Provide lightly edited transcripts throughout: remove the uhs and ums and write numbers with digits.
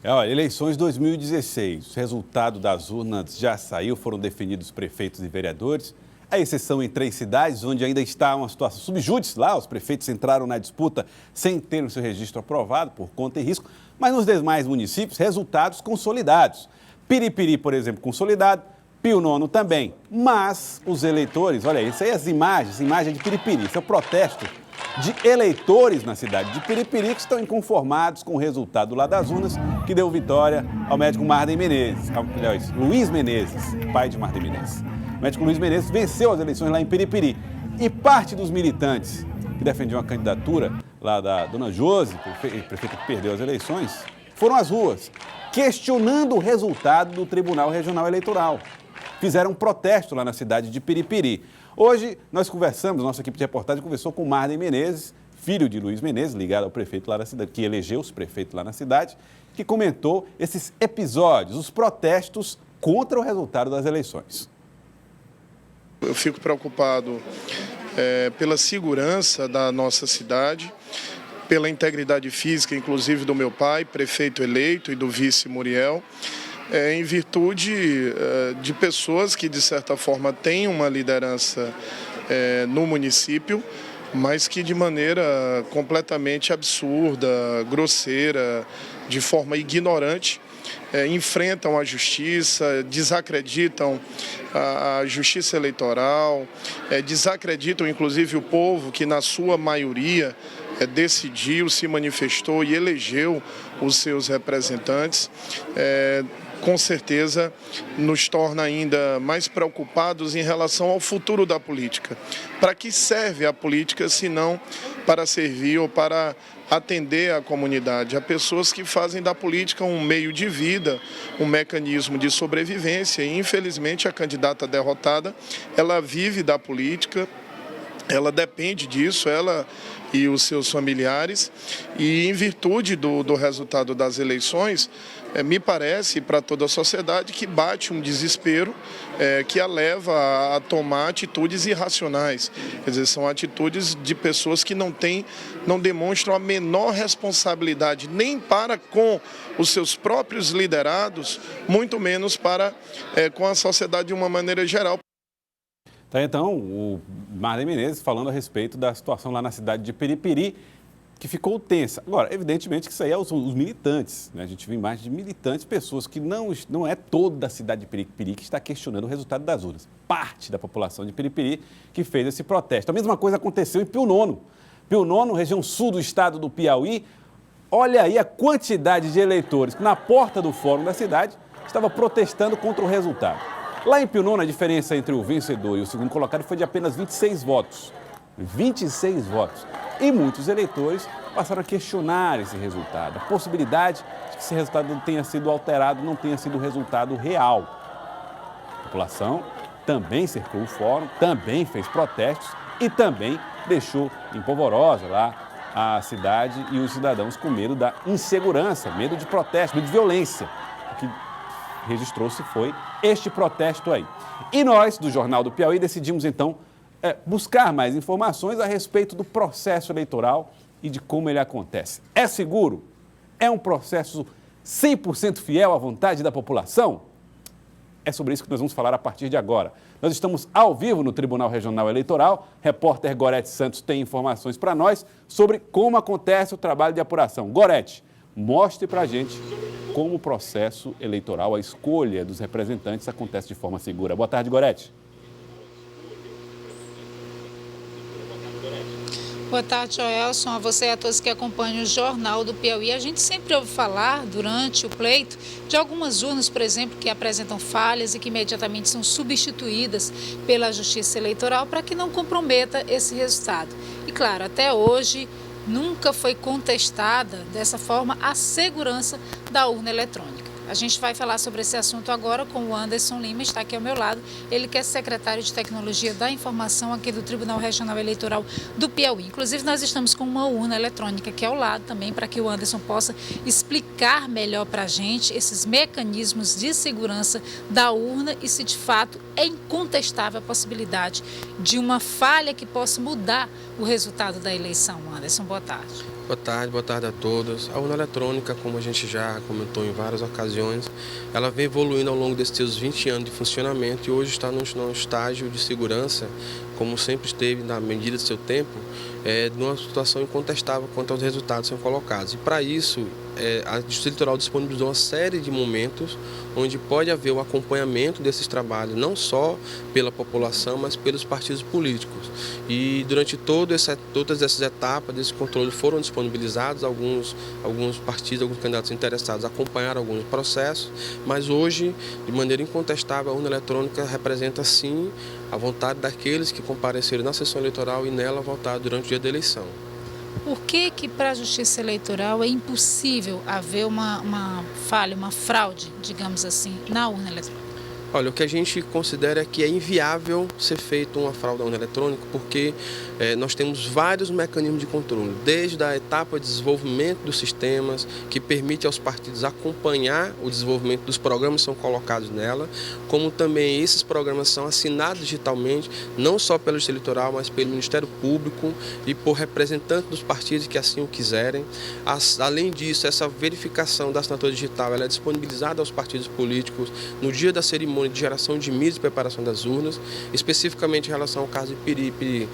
Olha, eleições 2016, o resultado das urnas já saiu, foram definidos prefeitos e vereadores. A exceção em 3 cidades, onde ainda está uma situação subjúdice. Lá, os prefeitos entraram na disputa sem ter o seu registro aprovado por conta e risco. Mas nos demais municípios, resultados consolidados. Piripiri, por exemplo, consolidado. Pio Nono também. Mas os eleitores, olha aí, isso aí, as imagens de Piripiri, esse é o protesto de eleitores na cidade de Piripiri que estão inconformados com o resultado lá das urnas, que deu vitória ao médico Marden Menezes, aliás, Luiz Menezes, pai de Marden Menezes. O médico Luiz Menezes venceu as eleições lá em Piripiri. E parte dos militantes que defendiam a candidatura lá da dona Josi, prefeita que perdeu as eleições, foram às ruas, questionando o resultado do Tribunal Regional Eleitoral. Fizeram um protesto lá na cidade de Piripiri. Hoje nós conversamos, nossa equipe de reportagem conversou com Marden Menezes, filho de Luiz Menezes, ligado ao prefeito lá na cidade, que elegeu os prefeitos lá na cidade, que comentou esses episódios, os protestos contra o resultado das eleições. Eu fico preocupado pela segurança da nossa cidade, pela integridade física, inclusive do meu pai, prefeito eleito, e do vice Muriel, em virtude de pessoas que, de certa forma, têm uma liderança no município, mas que de maneira completamente absurda, grosseira, de forma ignorante, enfrentam a justiça, desacreditam a justiça eleitoral, desacreditam inclusive o povo que na sua maioria decidiu, se manifestou e elegeu os seus representantes. Com certeza nos torna ainda mais preocupados em relação ao futuro da política. Para que serve a política se não para servir ou para atender a comunidade, a pessoas que fazem da política um meio de vida, um mecanismo de sobrevivência, e infelizmente a candidata derrotada, ela vive da política, ela depende disso, ela e os seus familiares, e em virtude do resultado das eleições, me parece para toda a sociedade que bate um desespero que a leva a tomar atitudes irracionais. Quer dizer, são atitudes de pessoas que não demonstram a menor responsabilidade nem para com os seus próprios liderados, muito menos para com a sociedade de uma maneira geral. Tá, então, o Marden Menezes falando a respeito da situação lá na cidade de Piripiri, que ficou tensa. Agora, evidentemente que isso aí é os militantes, né? A gente viu imagens de militantes, pessoas que não é toda a cidade de Piripiri que está questionando o resultado das urnas. Parte da população de Piripiri que fez esse protesto. A mesma coisa aconteceu em Pio Nono. Pio Nono, região sul do estado do Piauí. Olha aí a quantidade de eleitores que na porta do fórum da cidade estava protestando contra o resultado. Lá em Pio Nono, a diferença entre o vencedor e o segundo colocado foi de apenas 26 votos. 26 votos. E muitos eleitores passaram a questionar esse resultado. A possibilidade de que esse resultado não tenha sido alterado, não tenha sido o resultado real. A população também cercou o fórum, também fez protestos e também deixou em polvorosa lá a cidade e os cidadãos com medo da insegurança, medo de protesto, medo de violência. O que registrou-se foi este protesto aí. E nós, do Jornal do Piauí, decidimos então buscar mais informações a respeito do processo eleitoral e de como ele acontece. É seguro? É um processo 100% fiel à vontade da população? É sobre isso que nós vamos falar a partir de agora. Nós estamos ao vivo no Tribunal Regional Eleitoral. Repórter Gorete Santos tem informações para nós sobre como acontece o trabalho de apuração. Gorete, mostre para a gente como o processo eleitoral, a escolha dos representantes acontece de forma segura. Boa tarde, Gorete. Boa tarde, Joelson, a você e a todos que acompanham o Jornal do Piauí. A gente sempre ouve falar, durante o pleito, de algumas urnas, por exemplo, que apresentam falhas e que imediatamente são substituídas pela Justiça Eleitoral para que não comprometa esse resultado. E, claro, até hoje nunca foi contestada dessa forma a segurança da urna eletrônica. A gente vai falar sobre esse assunto agora com o Anderson Lima, está aqui ao meu lado. Ele que é secretário de Tecnologia da Informação aqui do Tribunal Regional Eleitoral do Piauí. Inclusive, nós estamos com uma urna eletrônica aqui ao lado também, para que o Anderson possa explicar melhor para a gente esses mecanismos de segurança da urna e se de fato é incontestável a possibilidade de uma falha que possa mudar o resultado da eleição. Anderson, boa tarde. Boa tarde a todos. A urna eletrônica, como a gente já comentou em várias ocasiões, ela vem evoluindo ao longo desses seus 20 anos de funcionamento e hoje está num estágio de segurança, como sempre esteve na medida do seu tempo, numa situação incontestável quanto aos resultados que são colocados. E para isso, a Justiça Eleitoral disponibilizou uma série de momentos onde pode haver o acompanhamento desses trabalhos, não só pela população, mas pelos partidos políticos. E durante todas essas etapas desse controle foram disponibilizados alguns partidos, alguns candidatos interessados acompanharam alguns processos, mas hoje, de maneira incontestável, a urna eletrônica representa sim a vontade daqueles que compareceram na sessão eleitoral e nela votaram durante o dia da eleição. Por que para a Justiça Eleitoral é impossível haver uma falha, uma fraude, digamos assim, na urna eletrônica? Olha, o que a gente considera é que é inviável ser feita uma fraude à urna eletrônica porque nós temos vários mecanismos de controle, desde a etapa de desenvolvimento dos sistemas, que permite aos partidos acompanhar o desenvolvimento dos programas que são colocados nela, como também esses programas são assinados digitalmente, não só pela Justiça Eleitoral, mas pelo Ministério Público e por representantes dos partidos que assim o quiserem. Além disso, essa verificação da assinatura digital ela é disponibilizada aos partidos políticos no dia da cerimônia de geração de mídias e preparação das urnas, especificamente em relação ao caso de Piripiri.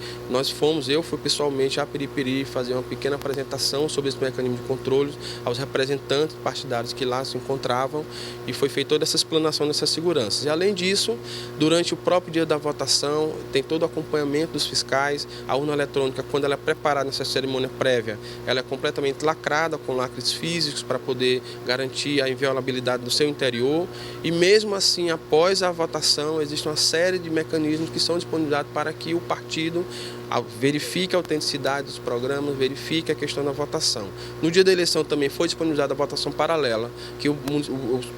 Eu fui pessoalmente a Piripiri fazer uma pequena apresentação sobre esse mecanismo de controle aos representantes partidários que lá se encontravam e foi feita toda essa explanação dessas seguranças. E além disso, durante o próprio dia da votação, tem todo o acompanhamento dos fiscais, a urna eletrônica, quando ela é preparada nessa cerimônia prévia, ela é completamente lacrada com lacres físicos para poder garantir a inviolabilidade do seu interior e mesmo assim, após a votação, existe uma série de mecanismos que são disponibilizados para que o partido verifique a autenticidade dos programas, verifique a questão da votação. No dia da eleição também foi disponibilizada a votação paralela, que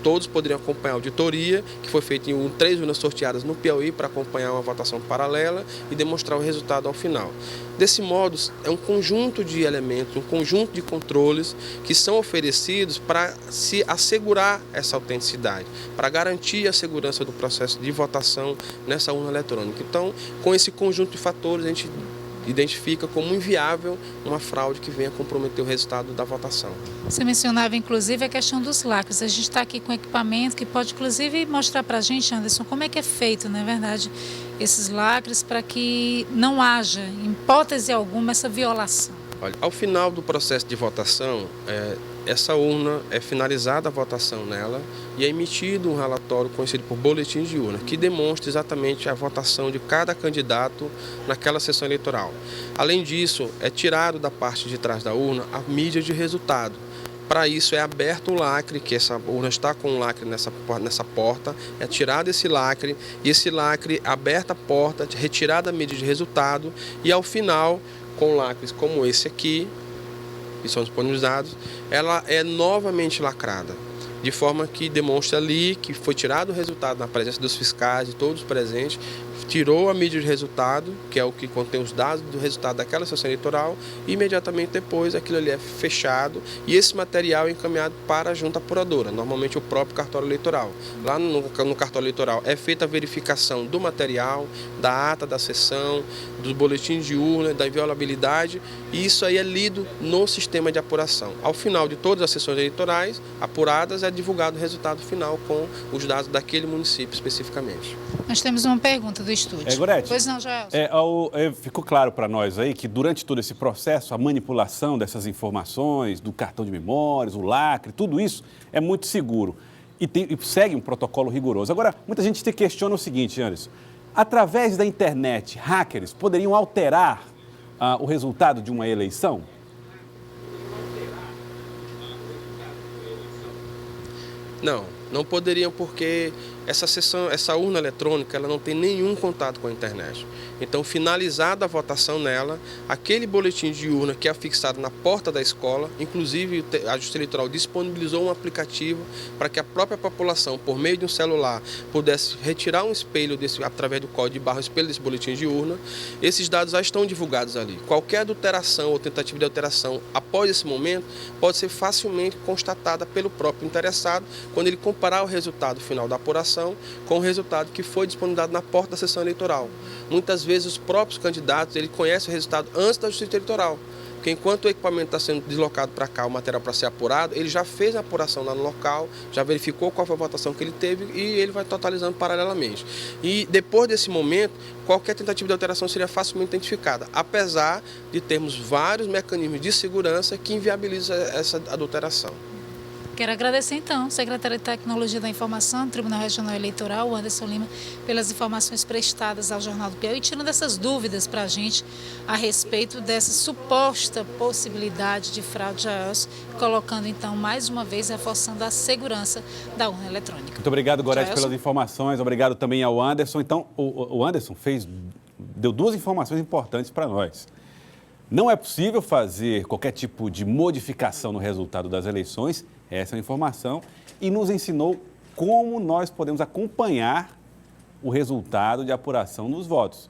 todos poderiam acompanhar a auditoria, que foi feita em 3 urnas sorteadas no Piauí para acompanhar uma votação paralela e demonstrar o resultado ao final. Desse modo, é um conjunto de elementos, um conjunto de controles que são oferecidos para se assegurar essa autenticidade, para garantir a segurança do processo de votação nessa urna eletrônica. Então, com esse conjunto de fatores, a gente identifica como inviável uma fraude que venha comprometer o resultado da votação. Você mencionava, inclusive, a questão dos lacres. A gente está aqui com equipamento que pode, inclusive, mostrar para a gente, Anderson, como é que é feito, na verdade, esses lacres para que não haja, em hipótese alguma, essa violação. Olha, ao final do processo de votação, essa urna é finalizada a votação nela e é emitido um relatório conhecido por boletim de urna, que demonstra exatamente a votação de cada candidato naquela sessão eleitoral. Além disso, é tirado da parte de trás da urna a mídia de resultado. Para isso é aberto um lacre, que essa urna está com um lacre nessa porta, é tirado esse lacre e esse lacre aberta a porta, retirada a mídia de resultado e ao final, com lacres como esse aqui, que são disponibilizados, ela é novamente lacrada, de forma que demonstra ali que foi tirado o resultado na presença dos fiscais, de todos os presentes, tirou a mídia de resultado, que é o que contém os dados do resultado daquela sessão eleitoral, e imediatamente depois aquilo ali é fechado e esse material é encaminhado para a junta apuradora, normalmente o próprio cartório eleitoral. Lá no cartório eleitoral é feita a verificação do material, da ata da sessão, dos boletins de urna, da inviolabilidade, e isso aí é lido no sistema de apuração. Ao final de todas as sessões eleitorais apuradas, é divulgado o resultado final com os dados daquele município especificamente. Nós temos uma pergunta do estúdio. Gorete, pois não, Joel? Ficou claro para nós aí que durante todo esse processo, a manipulação dessas informações, do cartão de memórias, o lacre, tudo isso é muito seguro e segue um protocolo rigoroso. Agora, muita gente se questiona o seguinte, Anderson, através da internet, hackers poderiam alterar o resultado de uma eleição? Não poderiam porque essa urna eletrônica ela não tem nenhum contato com a internet. Então, finalizada a votação nela, aquele boletim de urna que é afixado na porta da escola, inclusive a Justiça Eleitoral disponibilizou um aplicativo para que a própria população, por meio de um celular, pudesse retirar um espelho através do código de barra espelho desse boletim de urna. Esses dados já estão divulgados ali. Qualquer adulteração ou tentativa de alteração após esse momento pode ser facilmente constatada pelo próprio interessado quando ele comparar o resultado final da apuração com o resultado que foi disponibilizado na porta da sessão eleitoral. Muitas vezes os próprios candidatos conhecem o resultado antes da Justiça Eleitoral. Porque enquanto o equipamento está sendo deslocado para cá, o material para ser apurado, ele já fez a apuração lá no local, já verificou qual foi a votação que ele teve e ele vai totalizando paralelamente. E depois desse momento, qualquer tentativa de alteração seria facilmente identificada, apesar de termos vários mecanismos de segurança que inviabilizam essa adulteração. Quero agradecer, então, ao secretário de Tecnologia da Informação do Tribunal Regional Eleitoral, Anderson Lima, pelas informações prestadas ao Jornal do Piauí, tirando essas dúvidas para a gente a respeito dessa suposta possibilidade de fraude de Jaelson, colocando, então, mais uma vez, reforçando a segurança da urna eletrônica. Muito obrigado, Gorete, pelas informações. Obrigado também ao Anderson. Então, o Anderson deu duas informações importantes para nós. Não é possível fazer qualquer tipo de modificação no resultado das eleições, essa é a informação, e nos ensinou como nós podemos acompanhar o resultado de apuração dos votos.